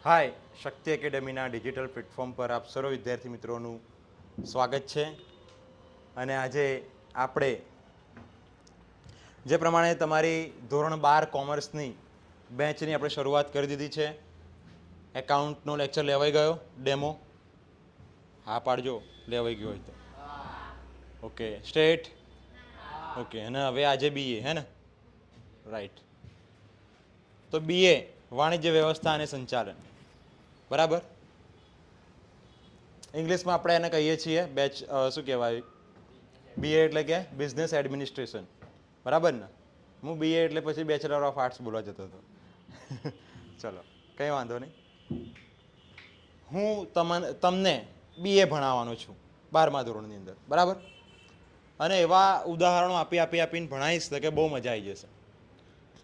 હાય, શક્તિ એકેડમીના digital platform પર આપ સર્વ વિદ્યાર્થી મિત્રોનું સ્વાગત છે. અને આજે આપણે જે પ્રમાણે તમારી ધોરણ 12 કોમર્સની બેચની આપણે શરૂઆત કરી દીધી છે. એકાઉન્ટનો લેક્ચર લેવાઈ ગયો, ડેમો હા પાડજો, લેવાઈ ગયો હોય તો. Okay, state. ઓકે, અને હવે આજે બીએ હે ને, રાઈટ. તો બીએ વાણિજ્ય વ્યવસ્થા અને સંચાલન, બરાબર. ઇંગ્લિશમાં આપણે એને કહીએ છીએ બેચ, શું કહેવાય, બીએ એટલે કે બિઝનેસ એડમિનિસ્ટ્રેશન, બરાબર ને. હું બીએ એટલે પછી બેચલર ઓફ આર્ટ્સ બોલવા જતો હતો. ચલો, કંઈ વાંધો નહીં. હું તમને બીએ ભણાવવાનો છું 12મા ધોરણની અંદર, બરાબર. અને એવા ઉદાહરણો આપીને ભણાવીશ કે બહુ મજા આવી જશે.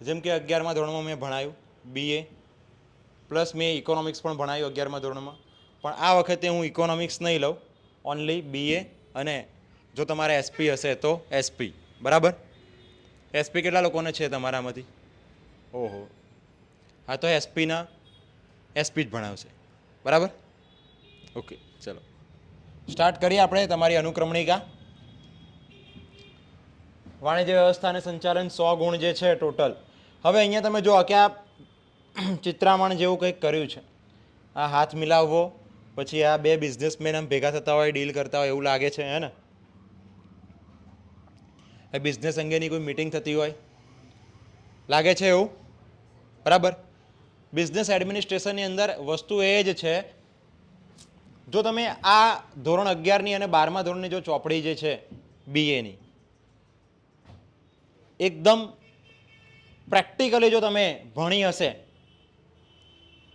જેમ કે 11મા ધોરણમાં મેં ભણાવ્યું બીએ, પ્લસ મેં ઇકોનોમિક્સ પણ ભણાવ્યું 11મા ધોરણમાં. પણ આ વખતે હું ઇકોનોમિક્સ નહીં લઉં, ઓનલી બીએ. અને જો તમારે એસપી હશે તો એસપી, બરાબર. એસપી કેટલા લોકોને છે તમારામાંથી? ઓહો, હા, તો એસપી જ ભણાવશે, બરાબર. ઓકે, ચલો સ્ટાર્ટ કરીએ આપણે તમારી અનુક્રમણિકા. વાણિજ્ય વ્યવસ્થા અને સંચાલન 100 ગુણ જે છે ટોટલ. હવે અહીંયા તમે જો કે આ ચિત્રામણ જેવું કંઈક કર્યું છે. આ હાથ મિલાવવો, પછી આ બે બિઝનેસમેન આમ ભેગા થતા હોય, ડીલ કરતા હોય એવું લાગે છે, હે ને. એ બિઝનેસ અંગેની કોઈ મીટિંગ થતી હોય લાગે છે એવું, બરાબર. બિઝનેસ એડમિનિસ્ટ્રેશનની અંદર વસ્તુ એ જ છે, જો તમે આ ધોરણ 11ની અને 12મા ધોરણની જો ચોપડી જે છે બીએની, એકદમ પ્રેક્ટિકલી જો તમે ભણી હશે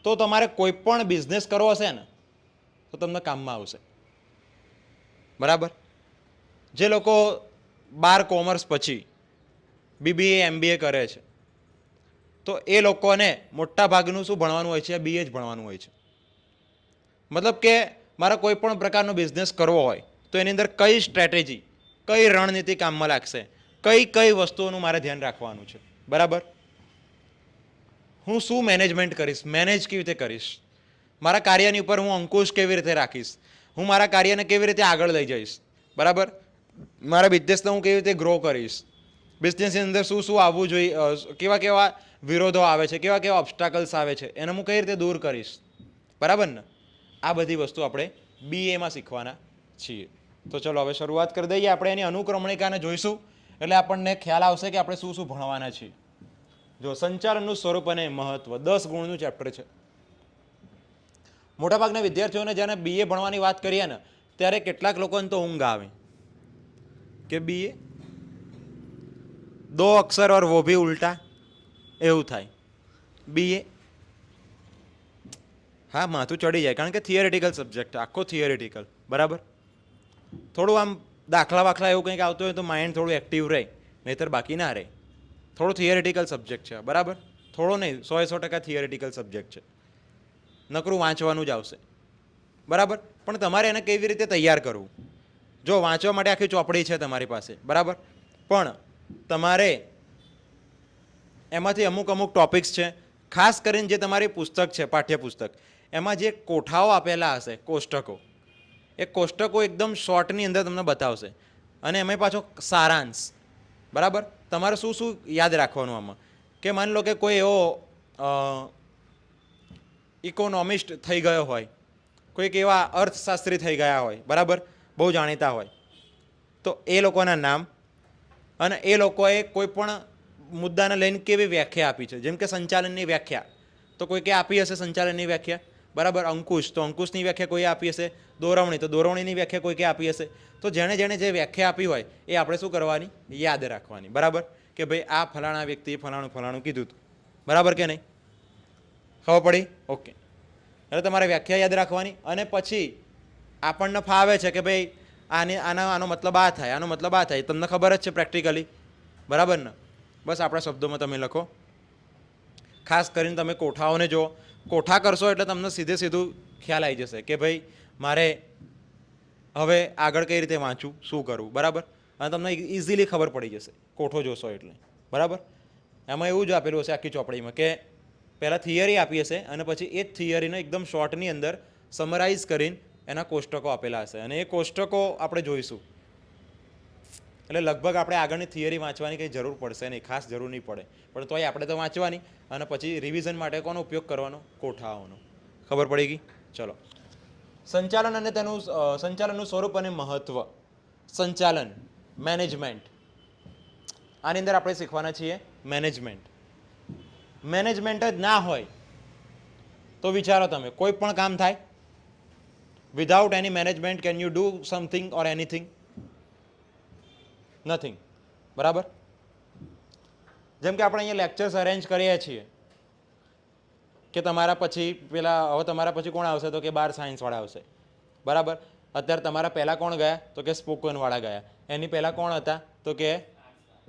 તો તમારે કોઈ પણ બિઝનેસ કરવો હશે ને તો તમને કામમાં આવશે, બરાબર. જે લોકો 12 કોમર્સ પછી બીબીએ એમબીએ કરે છે તો એ લોકોને મોટા ભાગનું શું ભણવાનું હોય છે? બીએ જ ભણવાનું હોય છે. મતલબ કે મારે કોઈ પણ પ્રકારનો બિઝનેસ કરવો હોય તો એની અંદર કઈ સ્ટ્રેટેજી, કઈ રણનીતિ કામમાં લાગશે, કઈ વસ્તુઓનું મારે ધ્યાન રાખવાનું છે, બરાબર. હું શું મેનેજમેન્ટ કરીશ, મેનેજ કેવી રીતે કરીશ, મારા કાર્યની ઉપર હું અંકુશ કેવી રીતે રાખીશ, હું મારા કાર્યને કેવી રીતે આગળ લઈ જઈશ, બરાબર. મારા બિઝનેસને હું કેવી રીતે ગ્રો કરીશ, બિઝનેસની અંદર શું શું આવવું જોઈએ, કેવા વિરોધો આવે છે, કેવા ઓબ્સ્ટાકલ્સ આવે છે, એને હું કઈ રીતે દૂર કરીશ, બરાબર ને. આ બધી વસ્તુ આપણે બીએમાં શીખવાના છીએ. તો ચલો હવે શરૂઆત કરી દઈએ. આપણે એની અનુક્રમણિકાને જોઈશું એટલે આપણને ખ્યાલ આવશે કે આપણે શું શું ભણવાના છીએ. જો સંચાલનનું સ્વરૂપ અને મહત્વ 10 ગુણનું ચેપ્ટર છે. મોટાભાગના વિદ્યાર્થીઓને જ્યારે બીએ ભણવાની વાત કરીએ ને ત્યારે કેટલાક લોકોને તો ઊંઘ આવે કે બીએ દો અક્ષર ઓર વો ભી ઉલ્ટા, એવું થાય. બીએ હા, માથું ચડી જાય, કારણ કે થિયરેટિકલ સબ્જેક્ટ, આખો થિયરેટિકલ, બરાબર. થોડું આમ દાખલા એવું કંઈક આવતું હોય તો માઇન્ડ થોડું એક્ટિવ રહે, નહીતર બાકી ના રહે. થોડો થિયરેટિકલ સબ્જેક્ટ છે, બરાબર. થોડો નહીં, 100% થિયરેટિકલ સબ્જેક્ટ છે. નકરું વાંચવાનું જ આવશે, બરાબર. પણ તમારે એને કેવી રીતે તૈયાર કરવું? જો વાંચવા માટે આખી ચોપડી છે તમારી પાસે, બરાબર, પણ તમારે એમાંથી અમુક ટોપિક્સ છે, ખાસ કરીને જે તમારી પુસ્તક છે, પાઠ્યપુસ્તક, એમાં જે કોઠાઓ આપેલા હશે, કોષ્ટકો, એ કોષ્ટકો એકદમ શોર્ટની અંદર તમને બતાવશે. અને એમાં પાછો સારાંશ, બરાબર. તમારે શું શું યાદ રાખવાનું આમાં? કે માની લો કે કોઈ એવો ઇકોનોમિસ્ટ થઈ ગયો હોય, કોઈક એવા અર્થશાસ્ત્રી થઈ ગયા હોય, બરાબર, બહુ જાણીતા હોય, તો એ લોકોના નામ અને એ લોકોએ કોઈ પણ મુદ્દાને લઈને કેવી વ્યાખ્યા આપી છે. જેમ કે સંચાલનની વ્યાખ્યા તો કોઈકે આપી હશે, સંચાલનની વ્યાખ્યા, બરાબર. અંકુશ તો અંકુશની વ્યાખ્યા કોઈએ આપી હશે, દોરવણી તો દોરવણીની વ્યાખ્યા કોઈકે આપી હશે. તો જેણે જે વ્યાખ્યા આપી હોય એ આપણે શું કરવાની? યાદ રાખવાની, બરાબર. કે ભાઈ આ ફલાણા વ્યક્તિએ ફલાણું કીધું હતું, બરાબર કે નહીં? ખબર પડી? ઓકે. એટલે તમારે વ્યાખ્યા યાદ રાખવાની. અને પછી આપણને ફાવે છે કે ભાઈ આનો મતલબ આ થાય, આનો મતલબ આ થાય, તમને ખબર જ છે પ્રેક્ટિકલી, બરાબર ને. બસ આપણા શબ્દોમાં તમે લખો. ખાસ કરીને તમે કોઠાઓને જો કોઠા કરશો એટલે તમને સીધું ખ્યાલ આવી જશે કે ભાઈ મારે હવે આગળ કઈ રીતે વાંચવું, શું કરવું, બરાબર. અને તમને ઇઝીલી ખબર પડી જશે કોઠો જોશો એટલે, બરાબર. એમાં એવું જ આપેલું હશે આખી ચોપડીમાં કે પહેલાં થિયરી આપી હશે અને પછી એ જ થિયરીને એકદમ શોર્ટની અંદર સમરાઇઝ કરીને એના કોષ્ટકો આપેલા હશે અને એ કોષ્ટકો આપણે જોઈશું. એટલે લગભગ આપણે આગળની થિયરી વાંચવાની કંઈ જરૂર પડશે નહીં, ખાસ જરૂર નહીં પડે, પણ તોય આપણે તો વાંચવાની અને પછી રિવિઝન માટે કોનો ઉપયોગ કરવાનો? કોઠાઓનો. ખબર પડી ગઈ? ચલો. સંચાલન અને તેનું સંચાલનનું સ્વરૂપ અને મહત્વ. સંચાલન, મેનેજમેન્ટ. આની અંદર આપણે શીખવાના છીએ મેનેજમેન્ટ. મેનેજમેન્ટ જ ના હોય તો વિચારો તમે, કોઈ પણ કામ થાય? Without any management can you do something or anything? Nothing. બરાબર? જેમ કે આપણે અહીંયા લેક્ચર્સ અરેન્જ કરીએ છીએ કે તમારા પછી પેલા, હવે તમારા પછી કોણ આવશે? તો કે 12 સાયન્સવાળા આવશે. બરાબર? અત્યારે તમારા પહેલાં કોણ ગયા? તો કે સ્પોકનવાળા ગયા. એની પહેલાં કોણ હતા? તો કે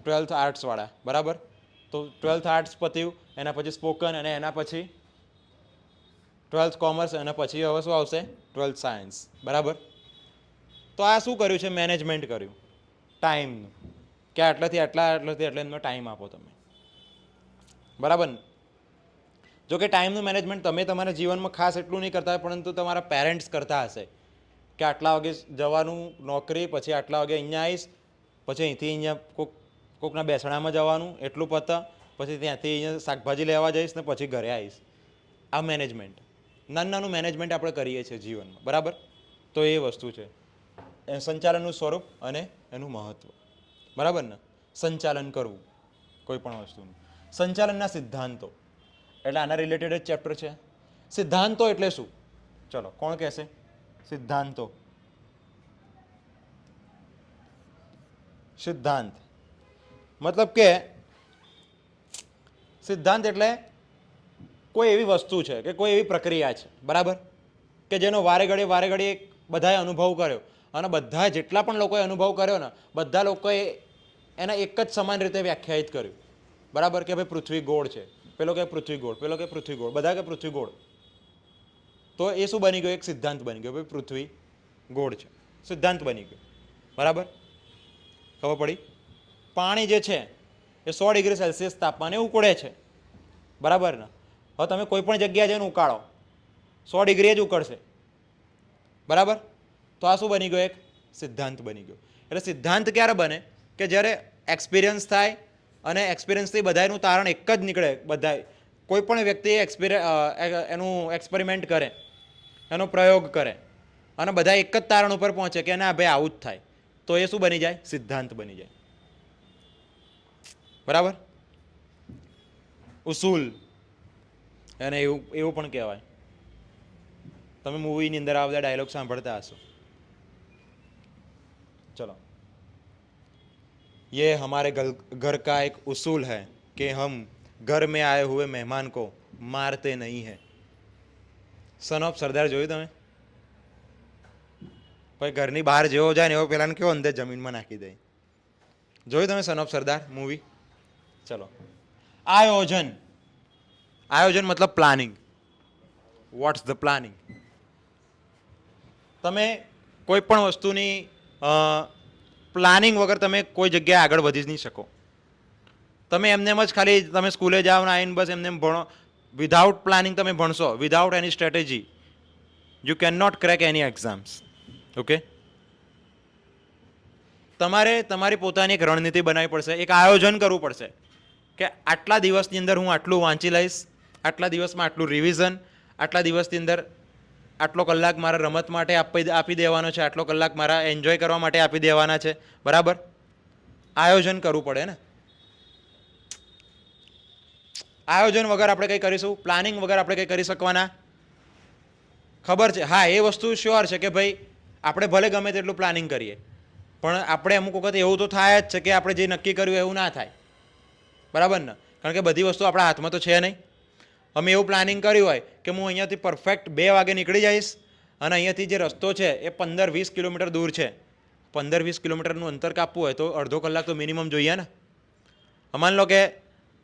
12th આર્ટ્સવાળા. બરાબર? તો 12th આર્ટ્સ પત્યું, એના પછી સ્પોકન, અને એના પછી 12th કોમર્સ, અને પછી હવે શું આવશે? 12th science. બરાબર? તો આ શું કર્યું છે? મેનેજમેન્ટ કર્યું ટાઈમનું, કે આટલાથી એટલે એમનો ટાઈમ આપો તમે. બરાબર ને? જો કે ટાઈમનું મેનેજમેન્ટ તમે તમારા જીવનમાં ખાસ એટલું નહીં કરતા હોય, પરંતુ તમારા પેરેન્ટ્સ કરતા હશે કે આટલા વાગે જવાનું નોકરી, પછી આટલા વાગે અહીંયા આવીશ, પછી અહીંથી અહીંયા કોકના બેસણામાં જવાનું, એટલું પતા, પછી ત્યાંથી અહીંયા શાકભાજી લેવા જઈશ ને પછી ઘરે આવીશ. આ મેનેજમેન્ટ, નાનું મેનેજમેન્ટ આપણે કરીએ છીએ જીવનમાં. બરાબર? તો એ વસ્તુ છે સંચાલનનું સ્વરૂપ અને એનું મહત્વ. બરાબર ને? સંચાલન કરવું કોઈ પણ વસ્તુનું. સંચાલનના સિદ્ધાંતો, એટલે આના રિલેટેડ જ ચેપ્ટર છે. સિદ્ધાંતો એટલે શું? ચલો, કોણ કહેશે? સિદ્ધાંતો. સિદ્ધાંત મતલબ કે સિદ્ધાંત એટલે કોઈ એવી વસ્તુ છે કે કોઈ એવી પ્રક્રિયા છે, બરાબર, કે જેનો વારે ઘડીએ બધાએ અનુભવ કર્યો, અને બધા જેટલા પણ લોકોએ અનુભવ કર્યો ને, બધા લોકોએ એને એક જ સમાન રીતે વ્યાખ્યાયિત કર્યું. બરાબર? કે ભાઈ પૃથ્વી ગોળ છે, પેલો કે પૃથ્વી ગોળ, પેલો કે પૃથ્વી ગોળ, બધા કે પૃથ્વી ગોળ. તો એ શું બની ગયું? એક સિદ્ધાંત બની ગયો. ભાઈ પૃથ્વી ગોળ છે, સિદ્ધાંત બની ગયો. બરાબર? ખબર પડી? પાણી જે છે એ 100 ડિગ્રી સેલ્સિયસ તાપમાને ઉકળે છે. બરાબર ને? હવે તમે કોઈ પણ જગ્યાએ જઈને ઉકાળો, 100 ડિગ્રી જ ઉકળશે. બરાબર? તો આ શું બની ગયો? એક સિદ્ધાંત બની ગયો. એટલે સિદ્ધાંત ક્યારે બને? કે જ્યારે એક્સપિરિયન્સ થાય, અને એક્સપિરિયન્સથી બધાનું તારણ એક જ નીકળે. બધા કોઈ પણ વ્યક્તિ એનું એક્સપેરિમેન્ટ કરે, એનો પ્રયોગ કરે, અને બધા એક જ તારણ ઉપર પહોંચે કે ના ભાઈ આવું જ થાય, તો એ શું બની જાય? સિદ્ધાંત બની જાય. બરાબર? ઉસૂલ એને એવું પણ કહેવાય. તમે મૂવીની અંદર આ બધા ડાયલોગ સાંભળતા હશો. चलो, ये हमारे घर का एक उसूल है कि हम घर में आए हुए मेहमान को मारते नहीं हैं. सन ऑफ सरदार જોયું તમે? ભાઈ ઘરની બહાર જેવો જાય ને એવો પેલાને કેવો અંદર જમીનમાં નાખી દે. જોયું તમે સન ઓફ સરદાર મૂવી? ચલો, આયોજન. આયોજન મતલબ પ્લાનિંગ. What's the planning? તમે કોઈ પણ વસ્તુની પ્લાનિંગ વગર તમે કોઈ જગ્યાએ આગળ વધી જ નહીં શકો. તમે એમને જ ખાલી તમે સ્કૂલે જાઓ ને આવીને બસ એમને ભણો, વિધાઉટ પ્લાનિંગ તમે ભણશો, without any strategy, you can not crack any exams. Okay? તમારે તમારી પોતાની એક રણનીતિ બનાવવી પડશે, એક આયોજન કરવું પડશે કે આટલા દિવસની અંદર હું આટલું વાંચી લઈશ, આટલા દિવસમાં આટલું રિવિઝન, આટલા દિવસની અંદર આટલો કલાક મારા રમત માટે આપી દેવાનો છે, આટલો કલાક મારા એન્જોય કરવા માટે આપી દેવાના છે. બરાબર? આયોજન કરવું પડે ને. આયોજન વગર આપણે કંઈ કરીશું? પ્લાનિંગ વગર આપણે કંઈ કરી શકવાના? ખબર છે? હા, એ વસ્તુ શ્યોર છે કે ભાઈ આપણે ભલે ગમે તેટલું પ્લાનિંગ કરીએ, પણ આપણે અમુક વખત એવું તો થાય જ છે કે આપણે જે નક્કી કર્યું એવું ના થાય. બરાબર ને? કારણ કે બધી વસ્તુ આપણા હાથમાં તો છે નહીં. અમે એવું પ્લાનિંગ કર્યું હોય કે હું અહીંયાથી પરફેક્ટ 2 વાગે નીકળી જઈશ, અને અહીંયાથી જે રસ્તો છે એ 15-20 કિલોમીટર દૂર છે. 15-20 કિલોમીટરનું અંતર કાપવું હોય તો અડધો કલાક તો મિનિમમ જોઈએ ને. માની લો કે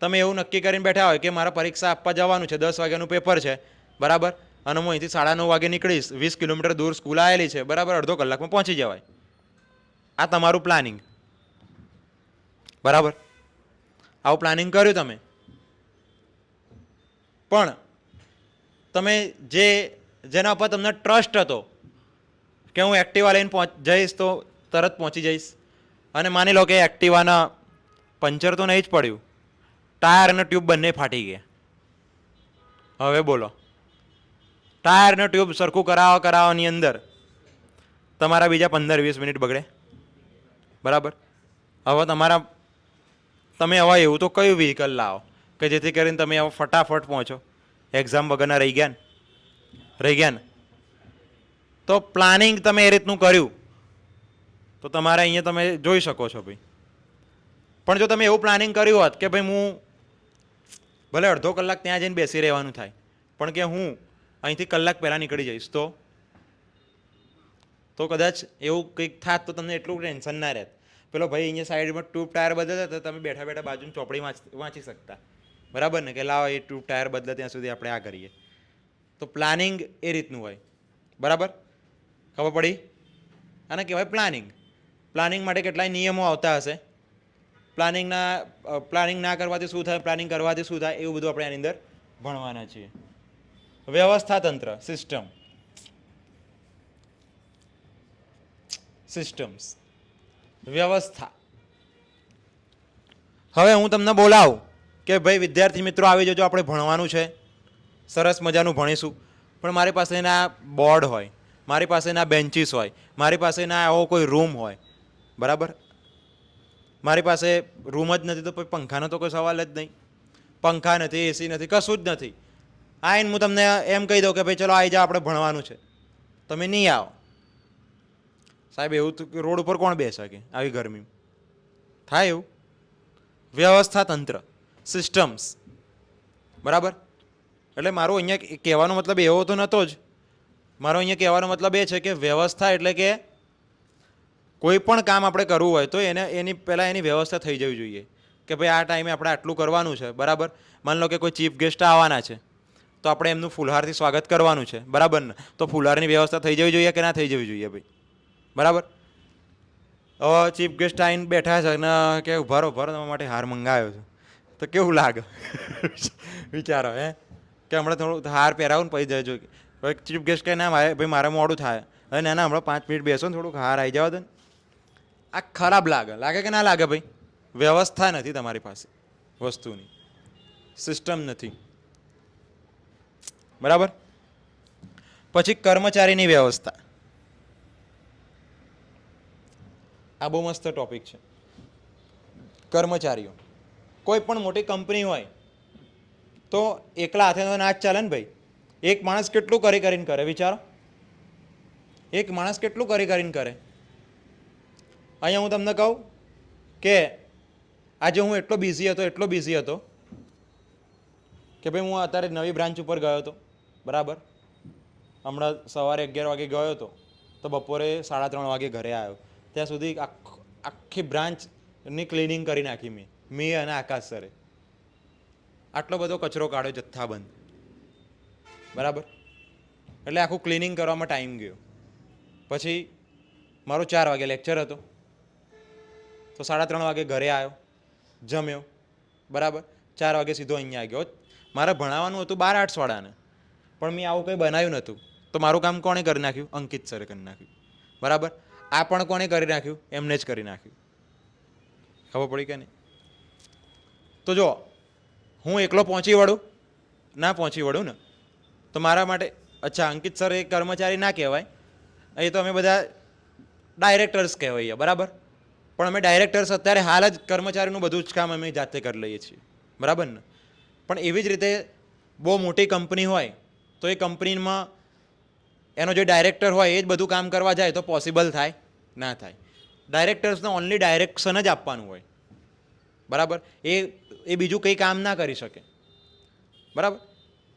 તમે એવું નક્કી કરીને બેઠા હોય કે મારા પરીક્ષા આપવા જવાનું છે, 10 વાગ્યાનું પેપર છે. બરાબર? અને હું અહીંથી 9:30 વાગે નીકળીશ, 20 કિલોમીટર દૂર સ્કૂલ આવેલી છે. બરાબર? અડધો કલાકમાં પહોંચી જવાય. આ તમારું પ્લાનિંગ. બરાબર? આવું પ્લાનિંગ કર્યું તમે, પણ તમે જેના ઉપર તમને ટ્રસ્ટ હતો કે હું એક્ટિવા લઈને જઈશ તો તરત પહોંચી જઈશ, અને માની લો કે એક્ટિવાના પંચર તો નહીં જ પડ્યું, ટાયર અને ટ્યુબ બંને ફાટી ગયા. હવે બોલો, ટાયર અને ટ્યુબ સરખું કરાવવાની અંદર તમારા બીજા 15-20 મિનિટ બગડે, બરાબર? હવે તમે હવે એવું તો કયું વ્હીકલ લાવો કે જેથી કરીને તમે હવે ફટાફટ પહોંચો? એક્ઝામ વગરના રહી ગયા ને? તો પ્લાનિંગ તમે એ રીતનું કર્યું તો તમારે અહીંયા તમે જોઈ શકો છો ભાઈ. પણ જો તમે એવું પ્લાનિંગ કર્યું હોત કે ભાઈ હું ભલે અડધો કલાક ત્યાં જઈને બેસી રહેવાનું થાય, પણ કે હું અહીંથી કલાક પહેલાં નીકળી જઈશ, તો કદાચ એવું કંઈક થાત તો તમને એટલું ટેન્શન ના રહેત. પેલો ભાઈ અહીંયા સાઈડમાં ટ્યુબ ટાયર બદલે તો તમે બેઠા બેઠા બાજુની ચોપડી વાંચી શકતા, બરાબર ને? કે લાવો એ ટ્યુબ ટાયર બદલે ત્યાં સુધી આપણે આ કરીએ. તો પ્લાનિંગ એ રીતનું હોય, બરાબર? ખબર પડી? આને કહેવાય પ્લાનિંગ. પ્લાનિંગ માટે કેટલાય નિયમો આવતા હશે. પ્લાનિંગ ના કરવાથી શું થાય, પ્લાનિંગ કરવાથી શું થાય, એવું બધું આપણે આની અંદર ભણવાના છીએ. વ્યવસ્થા તંત્ર, સિસ્ટમ્સ, વ્યવસ્થા. હવે હું તમને બોલાવું કે ભાઈ વિદ્યાર્થી મિત્રો આવી જજો, આપણે ભણવાનું છે, સરસ મજાનું ભણીશું. પણ મારી પાસે ના બોર્ડ હોય, મારી પાસે ના બેન્ચીસ હોય, મારી પાસે ના એવો કોઈ રૂમ હોય, બરાબર? મારી પાસે રૂમ જ નથી તો કોઈ પંખાનો તો કોઈ સવાલ જ નહીં. પંખા નથી, એસી નથી, કશું જ નથી. આવીને હું તમને એમ કહી દઉં કે ભાઈ ચલો આવી જાઓ, આપણે ભણવાનું છે, તમે નહીં આવો. સાહેબ એવું તો રોડ ઉપર કોણ બેસે કે આવી ગરમી થાય? એવું વ્યવસ્થા તંત્ર, સિસ્ટમ્સ, બરાબર? એટલે મારો અહીંયા કહેવાનો મતલબ એવો તો નહોતો જ. મારો અહીંયા કહેવાનો મતલબ એ છે કે વ્યવસ્થા એટલે કે કોઈ પણ કામ આપણે કરવું હોય તો એની પહેલાં એની વ્યવસ્થા થઈ જવી જોઈએ કે ભાઈ આ ટાઈમે આપણે આટલું કરવાનું છે, બરાબર? માની લો કે કોઈ ચીફ ગેસ્ટ આવવાના છે તો આપણે એમનું ફુલહારથી સ્વાગત કરવાનું છે, બરાબર ને? તો ફુલહારની વ્યવસ્થા થઈ જવી જોઈએ કે ના થઈ જવી જોઈએ ભાઈ, બરાબર? હવે ચીફ ગેસ્ટ આવીને બેઠા છે ને કે ઉભારો તમારા માટે હાર મંગાવ્યો છે, તો કેવું લાગે? વિચારો કે હમણાં થોડું હાર પહેરાવું ને પછી જજો. ચીફ ગેસ્ટ કહે ના ભાઈ મારે મોડું થાય, હવે ના હમણાં 5 મિનિટ બેસો ને થોડુંક હાર આવી જવા દે. આ ખરાબ લાગે કે ના લાગે ભાઈ? વ્યવસ્થા નથી તમારી પાસે વસ્તુની, સિસ્ટમ નથી, બરાબર? પછી કર્મચારીની વ્યવસ્થા. આ બહુ મસ્ત ટોપિક છે. કર્મચારીઓ, કોઈ પણ મોટી કંપની હોય તો એકલા હાથે તો ના જ ચાલે ને ભાઈ. એક માણસ કેટલું કરીને કરે, વિચારો? એક માણસ કેટલું કરીને કરે? અહીંયા હું તમને કહું કે આજે હું એટલો બિઝી હતો કે ભાઈ હું અત્યારે નવી બ્રાન્ચ ઉપર ગયો હતો, બરાબર? હમણાં સવારે 11 વાગે ગયો હતો તો બપોરે 3:30 વાગે ઘરે આવ્યો. ત્યાં સુધી આખી બ્રાન્ચની ક્લિનિંગ કરી નાખી મેં અને આકાશ સરે. આટલો બધો કચરો કાઢ્યો જથ્થાબંધ, બરાબર? એટલે આખું ક્લિનિંગ કરવામાં ટાઈમ ગયો. પછી મારો 4 વાગે લેક્ચર હતો તો 3:30 વાગે ઘરે આવ્યો, જમ્યો, બરાબર? 4 વાગે સીધો અહીંયા આવી ગયો. મારે ભણાવવાનું હતું 12 વાળાને, પણ મેં આવું કંઈ બનાવ્યું નહોતું તો મારું કામ કોણે કરી નાખ્યું? અંકિત સરે કરી નાખ્યું, બરાબર? આ પણ કોણે કરી નાખ્યું? એમને જ કરી નાખ્યું. ખબર પડી કે નહીં? તો જો હું એકલો પહોંચી વળું ને તો મારા માટે અચ્છા અંકિત સર એ કર્મચારી ના કહેવાય, એ તો અમે બધા ડાયરેક્ટર્સ કહેવાય, બરાબર? પણ અમે ડાયરેક્ટર્સ અત્યારે હાલ જ કર્મચારીનું બધું જ કામ અમે જાતે કરી લઈએ છીએ, બરાબર ને? પણ એવી જ રીતે બહુ મોટી કંપની હોય તો એ કંપનીમાં એનો જે ડાયરેક્ટર હોય એ જ બધું કામ કરવા જાય તો પોસિબલ થાય? ના થાય. ડાયરેક્ટર્સને ઓનલી ડાયરેક્શન જ આપવાનું હોય, બરાબર? એ બીજું કંઈ કામ ના કરી શકે, બરાબર?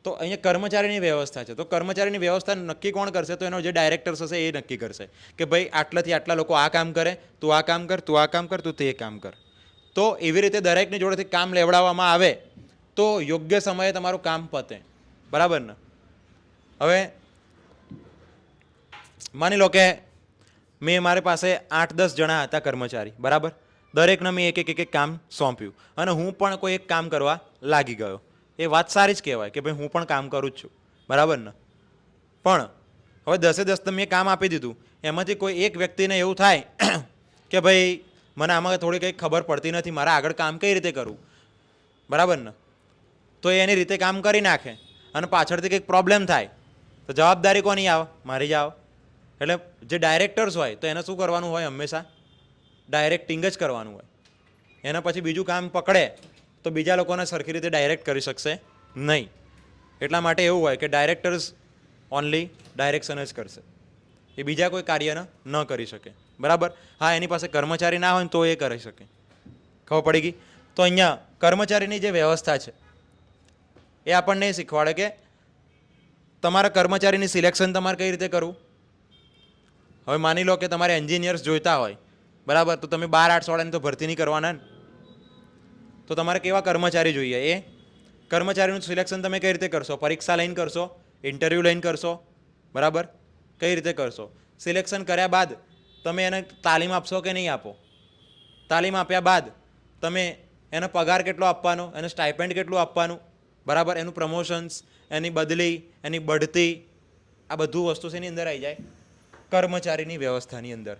તો અહીંયા કર્મચારીની વ્યવસ્થા છે. તો કર્મચારીની વ્યવસ્થા નક્કી કોણ કરશે? તો એનો જે ડાયરેક્ટર્સ હશે એ નક્કી કરશે કે ભાઈ આટલાથી આટલા લોકો આ કામ કરે, તું આ કામ કર, તું આ કામ કર, તું તે કામ કર. તો એવી રીતે દરેકની જોડેથી કામ લેવડાવવામાં આવે તો યોગ્ય સમયે તમારું કામ પતે, બરાબર ને? હવે માની લો કે મારી પાસે 8-10 જણા હતા કર્મચારી, બરાબર? દરેકને મેં એક કામ સોંપ્યું અને હું પણ કોઈ એક કામ કરવા લાગી ગયો. એ વાત સારી જ કહેવાય કે ભાઈ હું પણ કામ કરું જ છું, બરાબર ને. પણ હવે 10 તમે કામ આપી દીધું, એમાંથી કોઈ એક વ્યક્તિને એવું થાય કે ભાઈ મને આમાં થોડી કંઈ ખબર પડતી નથી, મારા આગળ કામ કઈ રીતે કરવું, બરાબર ને. તો એ એની રીતે કામ કરી નાખે અને પાછળથી કંઈક પ્રોબ્લેમ થાય તો જવાબદારી કોની આવે? મારી જ આવે. એટલે જે ડાયરેક્ટર્સ હોય તો એને શું કરવાનું હોય? હંમેશા ડાયરેક્ટિંગ જ કરવાનું હોય. એના પછી બીજું કામ પકડે તો બીજા લોકોને સરખી રીતે ડાયરેક્ટ કરી શકશે નહીં. એટલા માટે એવું હોય કે ડાયરેક્ટર્સ ઓનલી ડાયરેક્શન જ કરશે, એ બીજા કોઈ કાર્યને ન કરી શકે, બરાબર. હા, એની પાસે કર્મચારી ના હોય ને તો એ કરી શકે. ખબર પડી ગઈ? તો અહીંયા કર્મચારીની જે વ્યવસ્થા છે એ આપણને એ શીખવાડે કે તમારા કર્મચારીની સિલેક્શન તમારે કઈ રીતે કરવું. હવે માની લો કે તમારે એન્જિનિયર્સ જોઈતા હોય, બરાબર, તો તમે 12 આર્ટ્સ વાળાની તો ભરતી નહીં કરવાના ને. તો તમારે કેવા કર્મચારી જોઈએ? એ કર્મચારીનું સિલેક્શન તમે કઈ રીતે કરશો? પરીક્ષા લઈને કરશો? ઇન્ટરવ્યૂ લઈને કરશો? બરાબર, કઈ રીતે કરશો? સિલેક્શન કર્યા બાદ તમે એને તાલીમ આપશો કે નહીં આપો? તાલીમ આપ્યા બાદ તમે એને પગાર કેટલો આપવાનો, એને સ્ટાઇપેન્ડ કેટલું આપવાનું, બરાબર, એનું પ્રમોશન્સ, એની બદલી, એની બઢતી, આ બધું વસ્તુ શેની અંદર આવી જાય? કર્મચારીની વ્યવસ્થાની અંદર.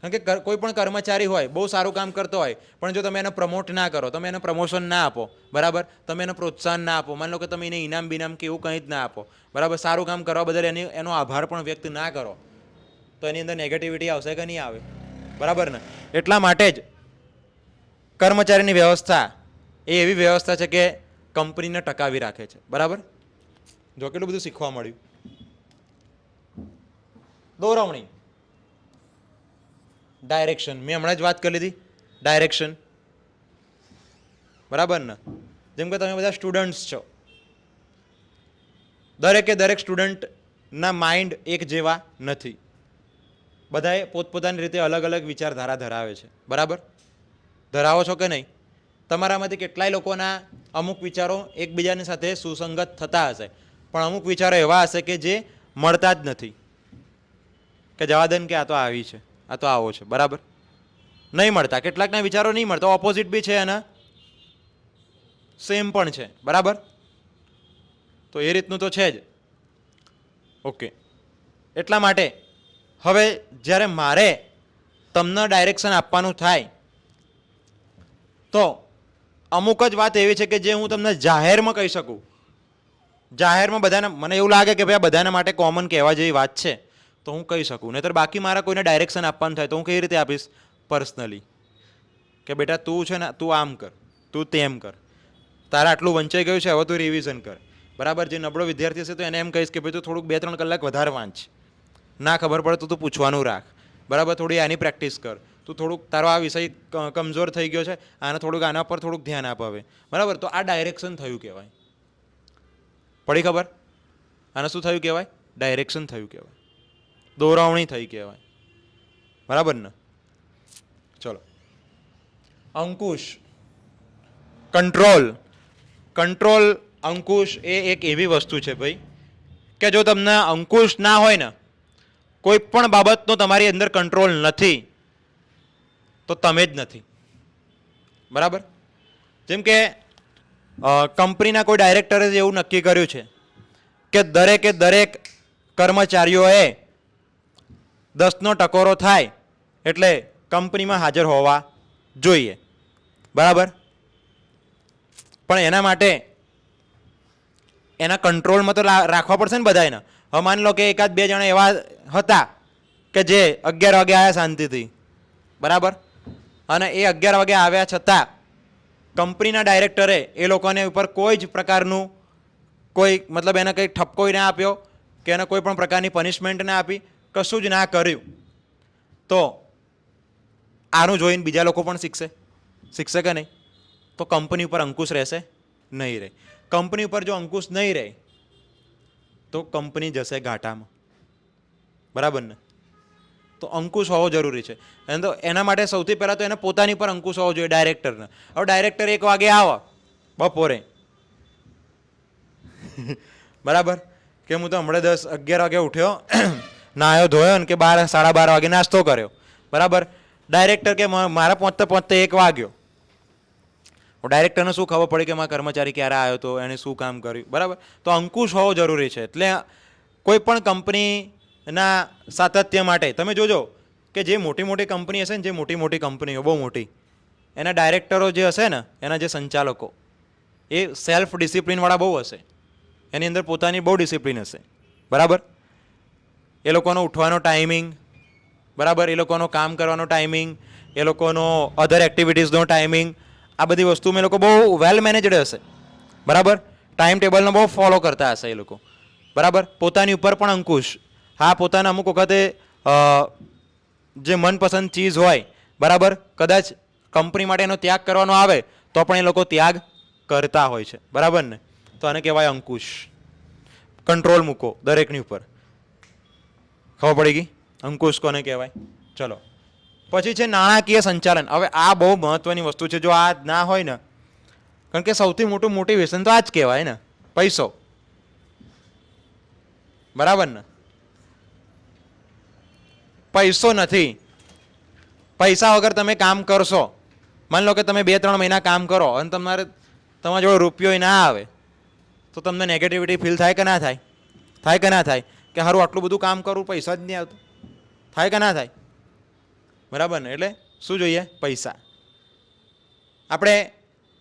કારણ કે કોઈ પણ કર્મચારી હોય, બહુ સારું કામ કરતો હોય, પણ જો તમે એને પ્રમોટ ના કરો, તમે એને પ્રમોશન ના આપો, બરાબર, તમે એને પ્રોત્સાહન ના આપો, માની લો કે તમે એને ઇનામ બિનામ કે એવું કંઈ જ ના આપો, બરાબર, સારું કામ કરવા બદલ એનો આભાર પણ વ્યક્ત ના કરો, તો એની અંદર નેગેટિવિટી આવશે કે નહીં આવે? બરાબર ને. એટલા માટે જ કર્મચારીની વ્યવસ્થા એ એવી વ્યવસ્થા છે કે કંપનીને ટકાવી રાખે છે, બરાબર. જો કેટલું બધું શીખવા મળ્યું. દોરવણી, ડાયરેક્શન, મેં હમણાં જ વાત કરી લીધી, ડાયરેક્શન, બરાબર ને. જેમ કે તમે બધા સ્ટુડન્ટ્સ છો, દરેક સ્ટુડન્ટના માઇન્ડ એક જેવા નથી, બધાએ પોતપોતાની રીતે અલગ અલગ વિચારધારા ધરાવે છે, બરાબર. ધરાવો છો કે નહીં? તમારામાંથી કેટલાય લોકોના અમુક વિચારો એકબીજાની સાથે સુસંગત થતા હશે, પણ અમુક વિચારો એવા હશે કે જે મળતા જ નથી, કે જવા દે કે આ તો આવી છે, આ તો આવો છે, બરાબર, નહીં મળતા. કેટલાકના વિચારો નહીં મળતા, ઓપોઝિટ બી છે અને સેમ પણ છે, બરાબર. તો એ રીતનું તો છે જ. ઓકે, એટલા માટે હવે જ્યારે મારે તમને ડાયરેક્શન આપવાનું થાય તો અમુક જ વાત એવી છે કે જે હું તમને જાહેરમાં કહી શકું. જાહેરમાં બધાને, મને એવું લાગે કે ભાઈ આ બધાના માટે કોમન કહેવા જેવી વાત છે તો હું કહી શકું, નહીંતર બાકી મારા કોઈને ડાયરેક્શન આપવાનું થાય તો હું કઈ રીતે આપીશ? પર્સનલી, કે બેટા તું છે ને, તું આમ કર, તું તેમ કર, તારા આટલું વંચાઈ ગયું છે, હવે તું રિવિઝન કર, બરાબર. જે નબળો વિદ્યાર્થી હશે તો એને એમ કહીશ કે ભાઈ તું થોડુંક 2-3 કલાક વધારે વાંચ, ના ખબર પડે તો તું પૂછવાનું રાખ, બરાબર. થોડી આની પ્રેક્ટિસ કર, તું થોડુંક તારો આ વિષય કમજોર થઈ ગયો છે, આને થોડુંક આના પર થોડુંક ધ્યાન આપ હવે, બરાબર. તો આ ડાયરેક્શન થયું કહેવાય. પડી ખબર? આને શું થયું કહેવાય? ડાયરેક્શન થયું કહેવાય, દોરવણી થઈ કહેવાય, બરાબર ને. ચલો, અંકુશ, કંટ્રોલ. કંટ્રોલ, અંકુશ એ એક એવી વસ્તુ છે ભાઈ કે જો તમને અંકુશ ના હોય ને, કોઈ પણ બાબતનો તમારી અંદર કંટ્રોલ નથી તો તમે જ નથી, બરાબર. જેમ કે કંપનીના કોઈ ડાયરેક્ટરે એવું નક્કી કર્યું છે કે દરેક કર્મચારીઓએ 10નો ટકોરો થાય એટલે કંપનીમાં હાજર હોવા જોઈએ, બરાબર. પણ એના માટે એના કંટ્રોલમાં તો રાખવા પડશે ને બધાને. હવે માની લો કે 1-2 જણા એવા હતા કે જે 11 વાગે આવ્યા શાંતિથી, બરાબર, અને એ 11 વાગે આવ્યા છતાં કંપનીના ડાયરેક્ટરે એ લોકોને ઉપર કોઈ જ પ્રકારનું કોઈ મતલબ એને કંઈ ઠપકો ના આપ્યો કે એને કોઈ પણ પ્રકારની પનિશમેન્ટ ના આપી, કશું જ ના કર્યું, તો આનું જોઈને બીજા લોકો પણ શીખશે કે નહીં? તો કંપની ઉપર અંકુશ રહેશે નહીં રહે. કંપની ઉપર જો અંકુશ નહીં રહે તો કંપની જશે ઘાટામાં, બરાબર ને. તો અંકુશ હોવો જરૂરી છે. અને તો એના માટે સૌથી પહેલાં તો એને પોતાની પર અંકુશ હોવો જોઈએ, ડાયરેક્ટરને. હવે ડાયરેક્ટર 1 વાગે આવે બપોરે, બરાબર, કે હું તો હમણાં 11 વાગે ઉઠ્યો, નાહ્યો ધોયો ને કે 12-12:30 વાગે નાસ્તો કર્યો, બરાબર. ડાયરેક્ટર કે મારા પહોંચતા 1 વાગ્યો, ડાયરેક્ટરને શું ખબર પડે કે મારા કર્મચારી ક્યારે આવ્યો હતો, એને શું કામ કર્યું, બરાબર? તો અંકુશ હોવો જરૂરી છે. એટલે કોઈ પણ કંપનીના સાતત્ય માટે તમે જોજો કે જે મોટી મોટી કંપની હશે ને, જે મોટી મોટી કંપનીઓ બહુ મોટી, એના ડાયરેક્ટરો જે હશે ને, એના જે સંચાલકો, એ સેલ્ફ ડિસિપ્લિનવાળા બહુ હશે. એની અંદર પોતાની બહુ ડિસિપ્લિન હશે, બરાબર? એ લોકોનો ઉઠવાનો ટાઈમિંગ, બરાબર, એ લોકોનો કામ કરવાનો ટાઈમિંગ, એ લોકોનો અધર એક્ટિવિટીઝનો ટાઈમિંગ, આ બધી વસ્તુમાં એ લોકો બહુ વેલ મેનેજડ હશે, બરાબર? ટાઈમ ટેબલને બહુ ફોલો કરતા હશે એ લોકો, બરાબર? પોતાની ઉપર પણ અંકુશ. હા, પોતાના અમુક વખતે જે મનપસંદ ચીજ હોય, બરાબર, કદાચ કંપની માટે એનો ત્યાગ કરવાનો આવે તો પણ એ લોકો ત્યાગ કરતા હોય છે, બરાબર ને? તો આને કહેવાય અંકુશ. કંટ્રોલ મૂકો દરેકની ઉપર. ખબર પડી ગઈ અંકુશ કોને કહેવાય? ચલો, પછી છે નાણાકીય સંચાલન. હવે આ બહુ મહત્વની વસ્તુ છે. જો આ ના હોય ને, કારણ કે સૌથી મોટું મોટિવેશન તો આ જ કહેવાય ને, પૈસો, બરાબર ને? પૈસો નથી, પૈસા વગર તમે કામ કરશો, માની લો કે તમે 2-3 મહિના કામ કરો અને તમારા જોડે રૂપિયો ના આવે, તો તમને નેગેટિવિટી ફીલ થાય કે ના થાય? થાય કે ના થાય? કે સારું આટલું બધું કામ કરું, પૈસા જ નહીં આવતું. થાય કે ના થાય? બરાબર ને? એટલે શું જોઈએ? પૈસા. આપણે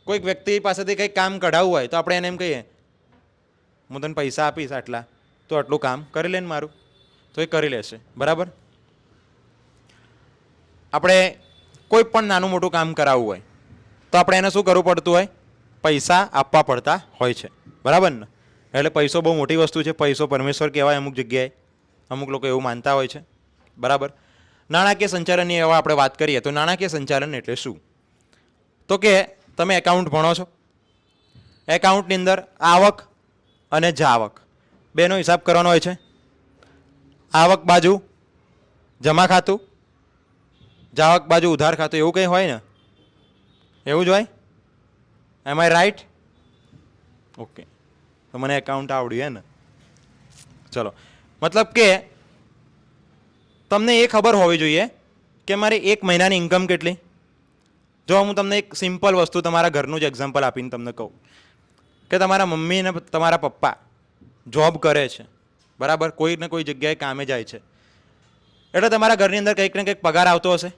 કોઈક વ્યક્તિ પાસેથી કંઈક કામ કઢાવવું હોય તો આપણે એને એમ કહીએ, હું તને પૈસા આપીશ આટલા, તો આટલું કામ કરી લે ને મારું, તો એ કરી લેશે, બરાબર? આપણે કોઈ પણ નાનું મોટું કામ કરાવવું હોય તો આપણે એને શું કરવું પડતું હોય? પૈસા આપવા પડતા હોય છે, બરાબર ને? એટલે પૈસો બહુ મોટી વસ્તુ છે. પૈસો પરમેશ્વર કહેવાય અમુક જગ્યાએ, અમુક લોકો એવું માનતા હોય છે, બરાબર? નાણાકીય સંચાલનની એવા આપણે વાત કરીએ તો નાણાકીય સંચાલન એટલે શું? તો કે તમે એકાઉન્ટ ભણો છો, એકાઉન્ટની અંદર આવક અને જાવક બેનો હિસાબ કરવાનો હોય છે. આવક બાજુ જમા ખાતું, જાવક બાજુ ઉધાર ખાતું, એવું કંઈ હોય ને? એવું જ હોય. એમ આઈ રાઈટ? ઓકે, તો મને એકાઉન્ટ આવડ્યું હે ને? ચલો, મતલબ કે તમને એ ખબર હોવી જોઈએ કે મારી 1 મહિનાની ઇન્કમ કેટલી. જો હું તમને એક સિમ્પલ વસ્તુ તમારા ઘરનું જ એક્ઝામ્પલ આપીને તમને કહું કે તમારા મમ્મી ને તમારા પપ્પા જોબ કરે છે, બરાબર, કોઈ ને કોઈ જગ્યાએ કામે જાય છે, એટલે તમારા ઘરની અંદર કંઈક ને કંઈક પગાર આવતો હશે.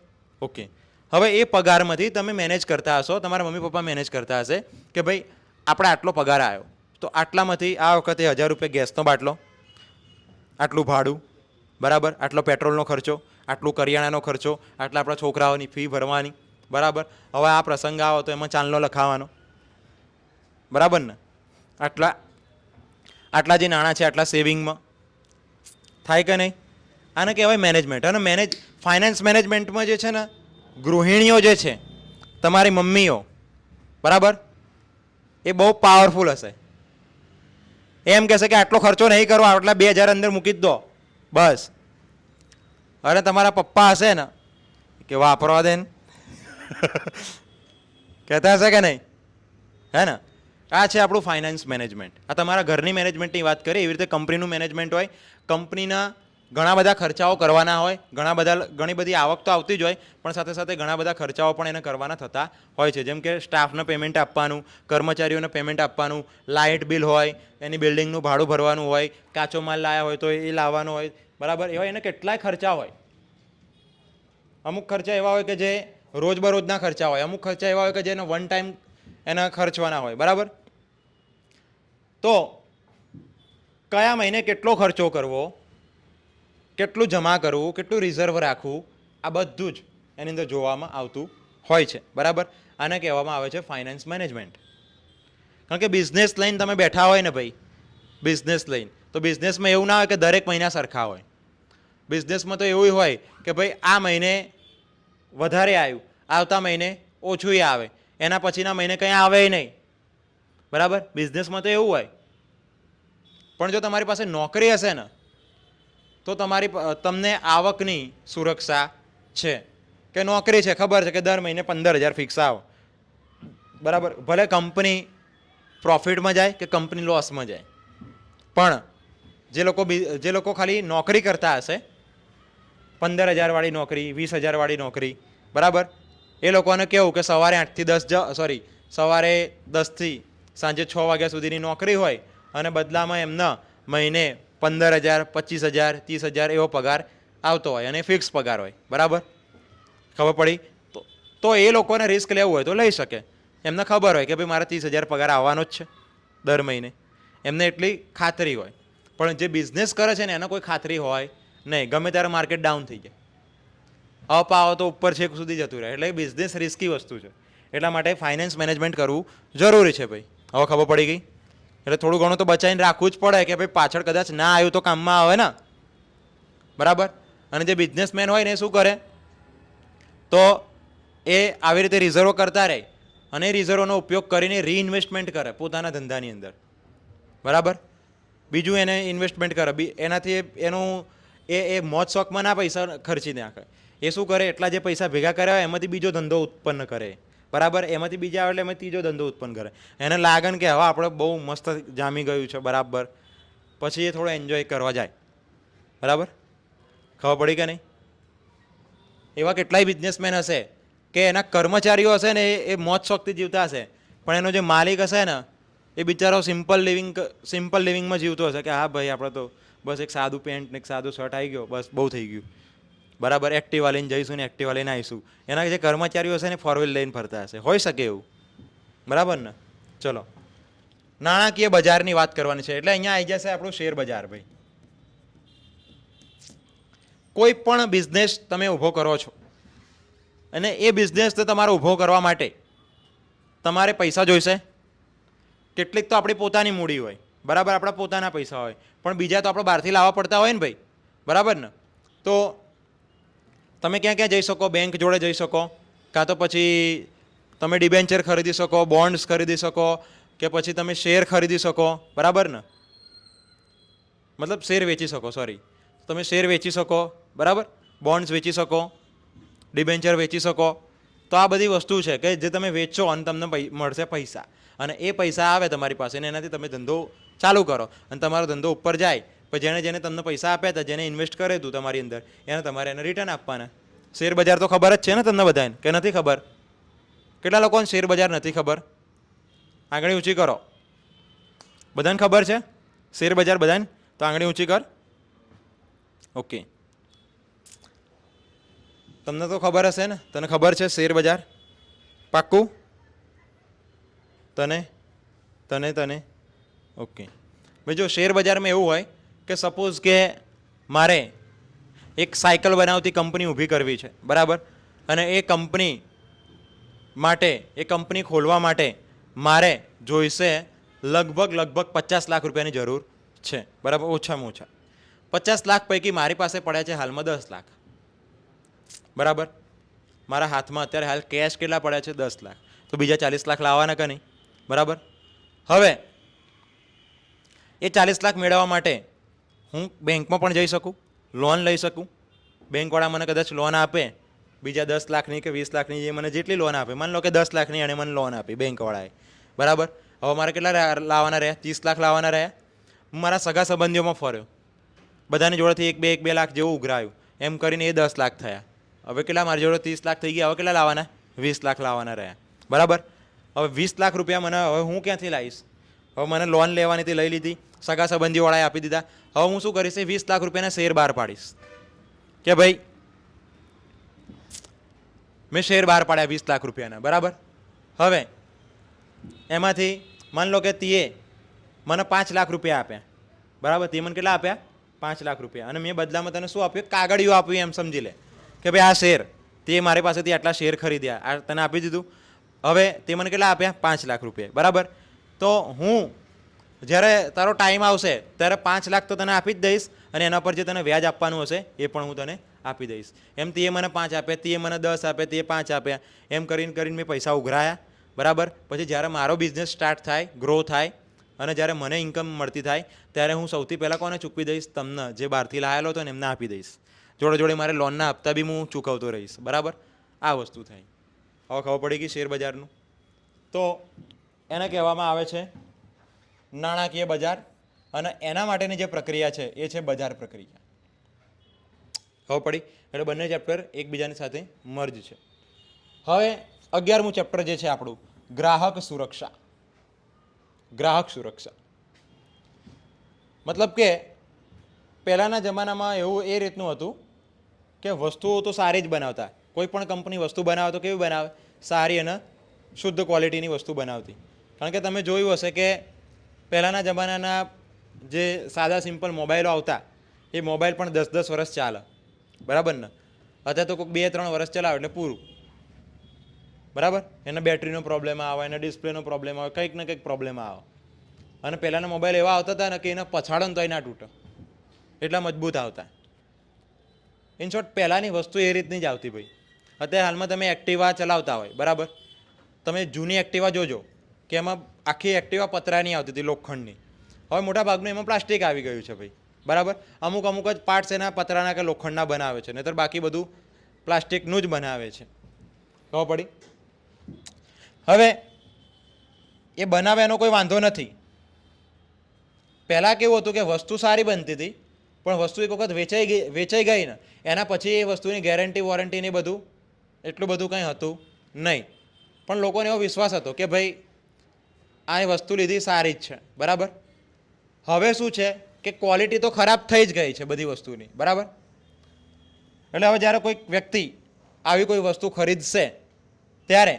ઓકે, હવે એ પગારમાંથી તમે મેનેજ કરતા હશો, તમારા મમ્મી પપ્પા મેનેજ કરતા હશે કે ભાઈ આપણે આટલો પગાર આવ્યો તો આટલામાંથી આ વખતે 1000 રૂપિયા ગેસનો બાટલો, આટલું ભાડું, બરાબર, આટલો પેટ્રોલનો ખર્ચો, આટલું કરિયાણાનો ખર્ચો, આટલા આપણા છોકરાઓની ફી ભરવાની, બરાબર. હવે આ પ્રસંગ આવો તો એમાં ચાંદલો લખાવાનો, બરાબર ને? આટલા જે નાણાં છે આટલા સેવિંગમાં થાય કે નહીં? આને કહેવાય મેનેજમેન્ટ. અને ફાઇનાન્સ મેનેજમેન્ટમાં જે છે ને, ગૃહિણીઓ જે છે, તમારી મમ્મીઓ, બરાબર, એ બહુ પાવરફુલ હશે. એમ કહેશે કે આટલો ખર્ચો નહીં કરો, આટલા 2000 અંદર મૂકી જ દો, બસ. અરે તમારા પપ્પા હશે ને કે વાપરવા દે ને, કહેતા હશે કે નહીં? હે ને? આ છે આપણું ફાઇનાન્સ મેનેજમેન્ટ. આ તમારા ઘરની મેનેજમેન્ટની વાત કરીએ, એવી રીતે કંપનીનું મેનેજમેન્ટ હોય. કંપનીના ઘણા બધા ખર્ચાઓ કરવાના હોય, ઘણી બધી આવક તો આવતી જ હોય, પણ સાથે સાથે ઘણા બધા ખર્ચાઓ પણ એને કરવાના થતા હોય છે. જેમ કે સ્ટાફને પેમેન્ટ આપવાનું, કર્મચારીઓને પેમેન્ટ આપવાનું, લાઇટ બિલ હોય, એની બિલ્ડિંગનું ભાડું ભરવાનું હોય, કાચો માલ લાવ્યા હોય તો એ લાવવાનો હોય, બરાબર. એવા એને કેટલાય ખર્ચા હોય. અમુક ખર્ચા એવા હોય કે જે રોજબરોજના ખર્ચા હોય, અમુક ખર્ચા એવા હોય કે જેને વન ટાઈમ એના ખર્ચવાના હોય, બરાબર. તો કયા મહિને કેટલો ખર્ચો કરવો, કેટલું જમા કરવું, કેટલું રિઝર્વ રાખવું, આ બધું જ એની અંદર જોવામાં આવતું હોય છે, બરાબર. આને કહેવામાં આવે છે ફાઇનાન્સ મેનેજમેન્ટ. કારણ કે બિઝનેસ લઈને તમે બેઠા હોય ને ભાઈ, બિઝનેસ લઈને, તો બિઝનેસમાં એવું ના હોય કે દરેક મહિના સરખા હોય. બિઝનેસમાં તો એવું હોય કે ભાઈ આ મહિને વધારે આવ્યું, આવતા મહિને ઓછું આવે, એના પછીના મહિને કંઈ આવે નહીં, બરાબર. બિઝનેસમાં તો એવું હોય. પણ જો તમારી પાસે નોકરી હશે ને તો તમને આવકની સુરક્ષા છે કે નોકરી છે, ખબર છે કે દર મહિને 15000 ફિક્સ આવે, બરાબર. ભલે કંપની પ્રોફિટમાં જાય કે કંપની લોસમાં જાય, પણ જે લોકો ખાલી નોકરી કરતા હશે, 15000 વાળી નોકરી, 20000 વાળી નોકરી, બરાબર, એ લોકોને કેવું કે સવારે 8 થી 10 સવારે 10થી સાંજે 6 વાગ્યા સુધીની નોકરી હોય અને બદલામાં એમના મહિને 15,000, 25,000, 30,000 એવો પગાર આવતો હોય અને ફિક્સ પગાર હોય. બરાબર, ખબર પડી? તો એ લોકોને રિસ્ક લેવું હોય તો લઈ શકે. એમને ખબર હોય કે ભાઈ મારે 30,000 પગાર આવવાનો જ છે દર મહિને, એમને એટલી ખાતરી હોય. પણ જે બિઝનેસ કરે છે ને એને કોઈ ખાતરી હોય નહીં. ગમે ત્યારે માર્કેટ ડાઉન થઈ જાય, અપ આવો તો ઉપર છેક સુધી જતું રહે. એટલે બિઝનેસ રિસ્કી વસ્તુ છે. એટલા માટે ફાઇનાન્સ મેનેજમેન્ટ કરવું જરૂરી છે ભાઈ. હવે ખબર પડી ગઈ? એટલે થોડું ઘણું તો બચાવીને રાખવું જ પડે કે ભાઈ પાછળ કદાચ ના આવ્યું તો કામમાં આવે ને. બરાબર. અને જે બિઝનેસમેન હોય ને એ શું કરે, તો એ આવી રીતે રિઝર્વ કરતા રહે અને એ રિઝર્વનો ઉપયોગ કરીને રીઇન્વેસ્ટમેન્ટ કરે પોતાના ધંધાની અંદર. બરાબર. બીજું એને ઇન્વેસ્ટમેન્ટ કરે, એનાથી એનું એ મોજ શોખમાં ના પૈસા ખર્ચી નાખે. એ શું કરે, એટલા જે પૈસા ભેગા કર્યા હોય એમાંથી બીજો ધંધો ઉત્પન્ન કરે. બરાબર. એમાંથી બીજા આવે એટલે એમાં ત્રીજો ધંધો ઉત્પન્ન કરે. એને લાગે કે હવે આપણે બહુ મસ્ત જામી ગયું છે. બરાબર. પછી એ થોડો એન્જોય કરવા જાય. બરાબર, ખબર પડી કે નહીં? એવા કેટલાય બિઝનેસમેન હશે કે એના કર્મચારીઓ હશે ને એ મોજ શોખથી જીવતા હશે, પણ એનો જે માલિક હશે ને એ બિચારો સિમ્પલ લિવિંગમાં જીવતો હશે કે હા ભાઈ આપણે તો બસ એક સાદું પેન્ટ ને એક સાદું શર્ટ આવી ગયો, બસ બહુ થઈ ગયું. બરાબર. એક્ટિવા લઈને જઈશું ને એક્ટિવા લઈને આવીશું. એના જે કર્મચારીઓ હશે ને ફોર વ્હીલ લઈને ફરતા હશે. હોઈ શકે એવું. બરાબર ને? ચલો, નાણાકીય બજારની વાત કરવાની છે એટલે અહીંયા આવી જશે આપણું શેર બજાર. ભાઈ, કોઈ પણ બિઝનેસ તમે ઊભો કરો છો અને એ બિઝનેસ તમારે ઊભો કરવા માટે તમારે પૈસા જોઈશે. કેટલીક તો આપણી પોતાની મૂડી હોય. બરાબર, આપણા પોતાના પૈસા હોય, પણ બીજા તો આપણે બહારથી લાવવા પડતા હોય ને ભાઈ. બરાબર ને? તો તમે ક્યાં ક્યાં જઈ શકો? બેંક જોડે જઈ શકો, કાં તો પછી તમે ડિબેન્ચર ખરીદી શકો, બોન્ડ્સ ખરીદી શકો, કે પછી તમે શેર ખરીદી શકો. બરાબર ને? મતલબ શેર વેચી શકો, સોરી. તમે શેર વેચી શકો. બરાબર. બોન્ડ્સ વેચી શકો, ડિબેન્ચર વેચી શકો. તો આ બધી વસ્તુ છે કે જે તમે વેચો અને તમને મળશે પૈસા, અને એ પૈસા આવે તમારી પાસે અને એનાથી તમે ધંધો ચાલુ કરો અને તમારો ધંધો ઉપર જાય. પછી જેણે જેને તમને પૈસા આપ્યા હતા, જેને ઇન્વેસ્ટ કરે હતું તમારી અંદર, એને તમારે એને રિટર્ન આપવાના. શેર બજાર તો ખબર જ છે ને તમને બધાને, કે નથી ખબર? કેટલા લોકોને શેર બજાર નથી ખબર? આંગળી ઊંચી કરો. બધાને ખબર છે શેર બજાર? બધાને? તો આંગળી ઊંચી કર. ઓકે, તમને તો ખબર હશે ને? તને ખબર છે શેર બજાર? પાક્કું? તને તને તને ઓકે. ભાઈ જો શેર બજારમાં એવું હોય કે સપોઝ કે મારે એક સાયકલ બનાવતી કંપની ઊભી કરવી છે. બરાબર. અને એ કંપની માટે, એ કંપની ખોલવા માટે મારે જોઈશે લગભગ 50 લાખ રૂપિયાની જરૂર છે. બરાબર, ઓછામાં ઓછા 50 લાખ પૈકી મારી પાસે પડ્યા છે હાલમાં 10 લાખ. બરાબર. મારા હાથમાં અત્યારે હાલ કેશ કેટલા પડ્યા છે? 10 લાખ. તો બીજા 40 લાખ લાવવાના કે નહીં? બરાબર. હવે એ 40 લાખ મેળવવા માટે હું બેંકમાં પણ જઈ શકું, લોન લઈ શકું. બેંકવાળા મને કદાચ લોન આપે બીજા 10 લાખની કે 20 લાખની, જે મને જેટલી લોન આપે, માની લો કે 10 લાખની અને મને લોન આપી બેંકવાળાએ. બરાબર. હવે મારે કેટલા લાવવાના રહ્યા? 30 લાખ લાવવાના રહ્યા. હું મારા સગા સંબંધીઓમાં ફર્યો, બધાની જોડેથી 1-2 લાખ જેવું ઉઘરાયું, એમ કરીને એ 10 લાખ થયા. હવે કેટલા મારી જોડે? 30 લાખ થઈ ગયા. હવે કેટલા લાવવાના? 20 લાખ લાવવાના રહ્યા. બરાબર. હવે 20 લાખ રૂપિયા મને હવે હું ક્યાંથી લાવીશ? હવે મને લોન લેવાની હતી, લઈ લીધી, સગા સંબંધીવાળાએ આપી દીધા. હવે હું શું કરીશ? 20 લાખ રૂપિયાના શેર બહાર પાડીશ કે ભાઈ મેં શેર બહાર પાડ્યા 20 લાખ રૂપિયાના. બરાબર. હવે એમાંથી માની લો કે તીએ મને 5 લાખ રૂપિયા આપ્યા. બરાબર. તે મને કેટલા આપ્યા? 5 લાખ રૂપિયા. અને મેં બદલામાં તને શું આપ્યું? કાગળિયું આપ્યું. એમ સમજી લે કે ભાઈ આ શેર, તે મારી પાસેથી આટલા શેર ખરીદ્યા, આ તને આપી દીધું. હવે તે મને કેટલા આપ્યા? 5 લાખ રૂપિયા. બરાબર. તો હું જ્યારે તારો ટાઈમ આવશે ત્યારે 5 લાખ તો તને આપી જ દઈશ, અને એના પર જે તને વ્યાજ આપવાનું હશે એ પણ હું તને આપી દઈશ. એમ તે મને 5 આપ્યા, તે મને 10 આપ્યા, તે 5 આપ્યા, એમ કરીને કરીને મેં પૈસા ઉઘરાયા. બરાબર. પછી જ્યારે મારો બિઝનેસ સ્ટાર્ટ થાય, ગ્રો થાય, અને જ્યારે મને ઇન્કમ મળતી થાય, ત્યારે હું સૌથી પહેલાં કોને ચૂકવી દઈશ? તમને, જે બહારથી લાયેલો હતો ને એમને આપી દઈશ. જોડે જોડે મારે લોનના હપ્તા બી હું ચૂકવતો રહીશ. બરાબર. આ વસ્તુ થાય. હવે ખબર પડી ગઈ શેર બજારનું. તો એને કહેવામાં આવે છે નાણાકીય બજાર, અને એના માટેની જે પ્રક્રિયા છે એ છે બજાર પ્રક્રિયા. ખબર પડી? એટલે બંને ચેપ્ટર એકબીજાની સાથે મર્જ છે. હવે 11મું ચેપ્ટર જે છે આપણું, ગ્રાહક સુરક્ષા. ગ્રાહક સુરક્ષા મતલબ કે પહેલાંના જમાનામાં એવું એ રીતનું હતું કે વસ્તુઓ તો સારી જ બનાવતા. કોઈ પણ કંપની વસ્તુ બનાવે તો કેવી બનાવે? સારી અને શુદ્ધ ક્વોલિટીની વસ્તુ બનાવતી. કારણ કે તમે જોયું હશે કે પહેલાંના જમાનાના જે સાદા સિમ્પલ મોબાઈલો આવતા એ મોબાઈલ પણ 10-10 વર્ષ ચાલે, બરાબર ને? અત્યારે તો કોઈક 2-3 વર્ષ ચલાવે એટલે પૂરું, બરાબર. એના બેટરીનો પ્રોબ્લેમ આવે, એના ડિસ્પ્લેનો પ્રોબ્લેમ આવે, કંઈક ને કંઈક પ્રોબ્લેમ આવે. અને પહેલાંના મોબાઈલ એવા આવતા હતા ને કે એને પછાડો ને તોય ના તૂટે, એટલા મજબૂત આવતા. ઇન શોર્ટ પહેલાંની વસ્તુ એ રીતની જ આવતી ભાઈ. અત્યારે હાલમાં તમે એક્ટિવા ચલાવતા હોય, બરાબર. તમે જૂની એક્ટિવા જોજો કે એમાં આખી એક્ટિવા પતરાની આવતી હતી, લોખંડની. હવે મોટા ભાગનું એમાં પ્લાસ્ટિક આવી ગયું છે ભાઈ, બરાબર. અમુક અમુક જ પાર્ટ્સ એના પતરાના કે લોખંડના બનાવે છે, નહીંતર બાકી બધું પ્લાસ્ટિકનું જ બનાવે છે. ખબર પડી? હવે એ બનાવે એનો કોઈ વાંધો નથી. પહેલાં કેવું હતું કે વસ્તુ સારી બનતી હતી, પણ વસ્તુ એક વખત વેચાઈ ગઈ ને એના પછી એ વસ્તુની ગેરંટી વોરંટી ને બધું એટલું બધું કંઈ હતું નહીં. પણ લોકોને એવો વિશ્વાસ હતો કે ભાઈ આ વસ્તુ લીધી સારી જ છે, બરાબર. હવે શું છે કે ક્વોલિટી તો ખરાબ થઈ જ ગઈ છે બધી વસ્તુની, બરાબર. એટલે હવે જ્યારે કોઈક વ્યક્તિ આવી કોઈ વસ્તુ ખરીદશે ત્યારે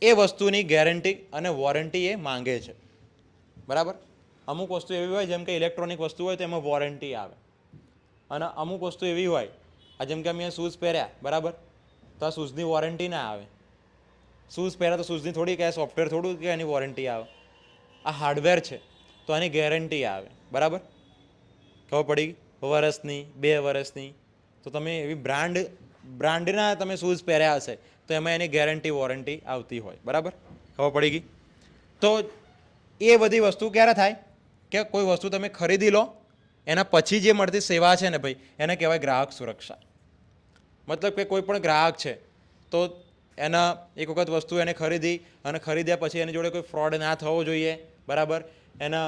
એ વસ્તુની ગેરંટી અને વોરંટી એ માંગે છે, બરાબર. અમુક વસ્તુ એવી હોય જેમ કે ઇલેક્ટ્રોનિક વસ્તુ હોય તો એમાં વોરંટી આવે, અને અમુક વસ્તુ એવી હોય, આ જેમ કે અમે શૂઝ પહેર્યા, બરાબર, તો આ શૂઝની વોરંટી ના આવે. શૂઝ પહેર્યા તો શૂઝની થોડી કે સોફ્ટવેર થોડું કે એની વોરંટી આવે. આ હાર્ડવેર છે તો આની ગેરંટી આવે, બરાબર. ખબર પડી? વર્ષની, 2 વર્ષની. તો તમે એવી બ્રાન્ડના તમે શૂઝ પહેર્યા હશે તો એમાં એની ગેરંટી વોરંટી આવતી હોય, બરાબર. ખબર પડી ગઈ? તો એ બધી વસ્તુ ક્યારે થાય કે કોઈ વસ્તુ તમે ખરીદી લો એના પછી જે મળતી સેવા છે ને ભાઈ, એને કહેવાય ગ્રાહક સુરક્ષા. મતલબ કે કોઈ પણ ગ્રાહક છે તો એના એક વખત વસ્તુ એને ખરીદી અને ખરીદ્યા પછી એની જોડે કોઈ ફ્રોડ ના થવો જોઈએ, બરાબર. એના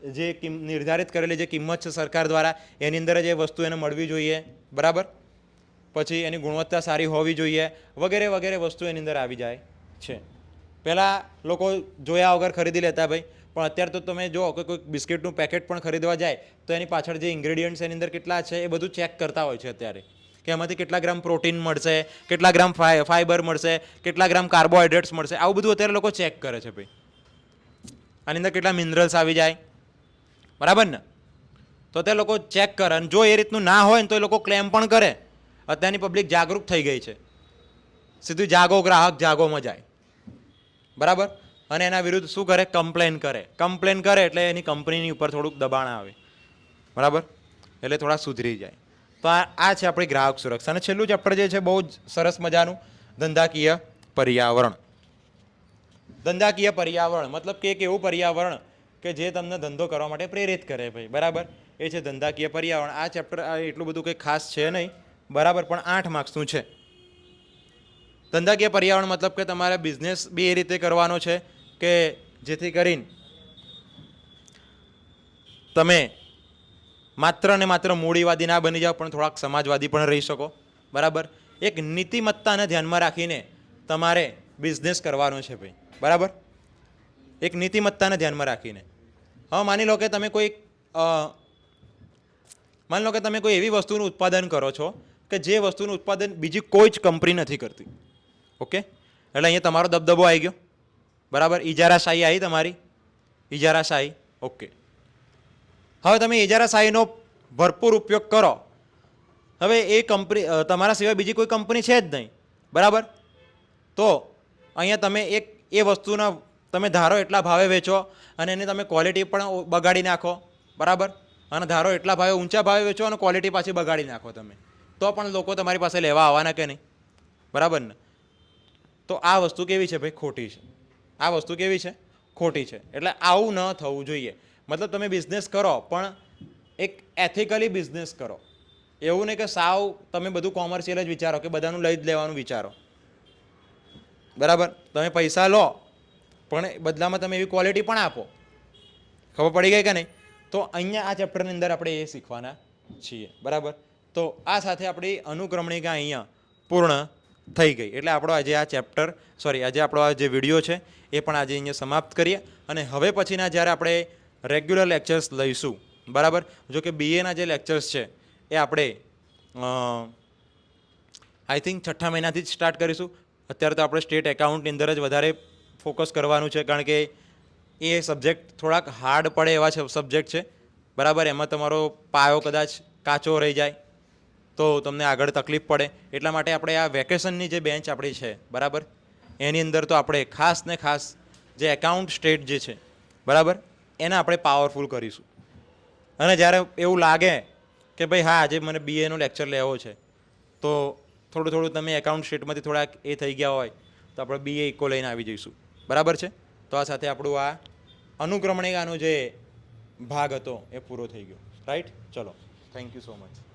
જે નિર્ધારિત કરેલી જે કિંમત છે સરકાર દ્વારા એની અંદર જ એ વસ્તુ એને મળવી જોઈએ, બરાબર. પછી એની ગુણવત્તા સારી હોવી જોઈએ, વગેરે વગેરે વસ્તુ એની અંદર આવી જાય છે. પહેલાં લોકો જોયા વગર ખરીદી લેતા ભાઈ, પણ અત્યારે તો તમે જો કે કોઈ બિસ્કિટનું પેકેટ પણ ખરીદવા જાય તો એની પાછળ જે ઇન્ગ્રેડિયન્ટ્સ એની અંદર કેટલા છે એ બધું ચેક કરતા હોય છે અત્યારે, કે એમાંથી કેટલા ગ્રામ પ્રોટીન મળશે, કેટલા ગ્રામ ફાઈબર મળશે, કેટલા ગ્રામ કાર્બોહાઈડ્રેટ્સ મળશે. આવું બધું અત્યારે લોકો ચેક કરે છે ભાઈ. આની અંદર કેટલા મિનરલ્સ આવી જાય, બરાબર ને? તો અત્યારે લોકો ચેક કરે, અને જો એ રીતનું ના હોય ને તો એ લોકો ક્લેમ પણ કરે. અત્યારની પબ્લિક જાગૃત થઈ ગઈ છે, સીધું જાગો ગ્રાહક જાગોમાં જાય, બરાબર. અને એના વિરુદ્ધ શું કરે? કમ્પ્લેન કરે એટલે એની કંપનીની ઉપર થોડુંક દબાણ આવે, બરાબર. એટલે થોડા સુધરી જાય. તો આ છે આપણી ગ્રાહક સુરક્ષા. અને છેલ્લું ચેપ્ટર જે છે બહુ જ સરસ મજાનું, ધંધાકીય પર્યાવરણ. ધંધાકીય પર્યાવરણ મતલબ કે એક એવું પર્યાવરણ કે જે તમને ધંધો કરવા માટે પ્રેરિત કરે ભાઈ, બરાબર. એ છે ધંધાકીય પર્યાવરણ. આ ચેપ્ટર એટલું બધું કંઈ ખાસ છે નહીં, બરાબર, પણ 8 માર્ક્સનું છે. ધંધાકીય પર્યાવરણ મતલબ કે તમારે બિઝનેસ બી એ રીતે કરવાનો છે કે જેથી કરીને તમે માત્ર ને માત્ર મૂડીવાદી ના બની જાઓ, પણ થોડાક સમાજવાદી પણ રહી શકો, બરાબર. એક નીતિમત્તાને ધ્યાનમાં રાખીને તમારે બિઝનેસ કરવાનો છે ભાઈ, બરાબર. એક નીતિમત્તાને ધ્યાનમાં રાખીને. હવે માની લો કે તમે કોઈ એવી વસ્તુનું ઉત્પાદન કરો છો કે જે વસ્તુનું ઉત્પાદન બીજી કોઈ જ કંપની નથી કરતી, ઓકે. એટલે અહીંયા તમારો દબદબો આવી ગયો, બરાબર. ઇજારાશાહી આવી તમારી, ઇજારાશાહી, ઓકે. હવે તમે ઇજારાશાહીનો ભરપૂર ઉપયોગ કરો. હવે એ કંપની તમારા સિવાય બીજી કોઈ કંપની છે જ નહીં, બરાબર. તો અહીંયા તમે એ વસ્તુના તમે ધારો એટલા ભાવે વેચો અને એની તમે ક્વોલિટી પણ બગાડી નાખો, બરાબર. અને ધારો એટલા ભાવે ઊંચા ભાવે વેચો અને ક્વોલિટી પાછી બગાડી નાખો તમે, તો પણ લોકો તમારી પાસે લેવા આવવાના કે નહીં, બરાબર ને? તો આ વસ્તુ કેવી છે ભાઈ? ખોટી છે. આ વસ્તુ કેવી છે? ખોટી છે. એટલે આવું ન થવું જોઈએ. મતલબ તમે બિઝનેસ કરો પણ એક એથિકલી બિઝનેસ કરો. એવું નહીં કે સાવ તમે બધું કોમર્શિયલ જ વિચારો કે બધાનું લઈ જ લેવાનું વિચારો, બરાબર. તમે પૈસા લો પણ બદલામાં તમે એવી ક્વોલિટી પણ આપો. ખબર પડી ગઈ કે નહીં? તો અહીંયા આ ચેપ્ટરની અંદર આપણે એ શીખવાના છીએ, બરાબર. તો આ સાથે આપણી અનુક્રમણિકા અહીંયા પૂર્ણ થઈ ગઈ. એટલે આપણો આજે આ ચેપ્ટર આજે આપણો આ જે વિડીયો છે એ પણ આજે અહીંયા સમાપ્ત કરીએ. અને હવે પછીના જ્યારે આપણે રેગ્યુલર લેક્ચર્સ લઈશું, બરાબર, જો કે બીએના જે લેક્ચર્સ છે એ આપણે આઈ થિંક 6ઠ્ઠા મહિનાથી જ સ્ટાર્ટ કરીશું. અત્યારે તો આપણે સ્ટેટ એકાઉન્ટની અંદર જ વધારે ફોકસ કરવાનું છે, કારણ કે એ સબ્જેક્ટ થોડાક હાર્ડ પડે એવા સબ્જેક્ટ છે, બરાબર. એમાં તમારો પાયો કદાચ કાચો રહી જાય તો તમને આગળ તકલીફ પડે. એટલા માટે આપણે આ વેકેશનની જે બેન્ચ આપણી છે, બરાબર, એની અંદર તો આપણે ખાસ ને ખાસ જે એકાઉન્ટ સ્ટેટ જે છે, બરાબર, એને આપણે પાવરફુલ કરીશું. અને જ્યારે એવું લાગે કે ભાઈ હા આજે મને બીએનો લેક્ચર લેવો છે, તો થોડું થોડું તમે એકાઉન્ટ સ્ટેટમાંથી થોડાક એ થઈ ગયા હોય તો આપણે બીએ ઇકો લઈને આવી જઈશું, બરાબર છે. તો આ સાથે આપણું આ અનુક્રમણિકાનો જે ભાગ હતો એ પૂરો થઈ ગયો, રાઈટ. ચલો, થેન્ક યુ સો મચ.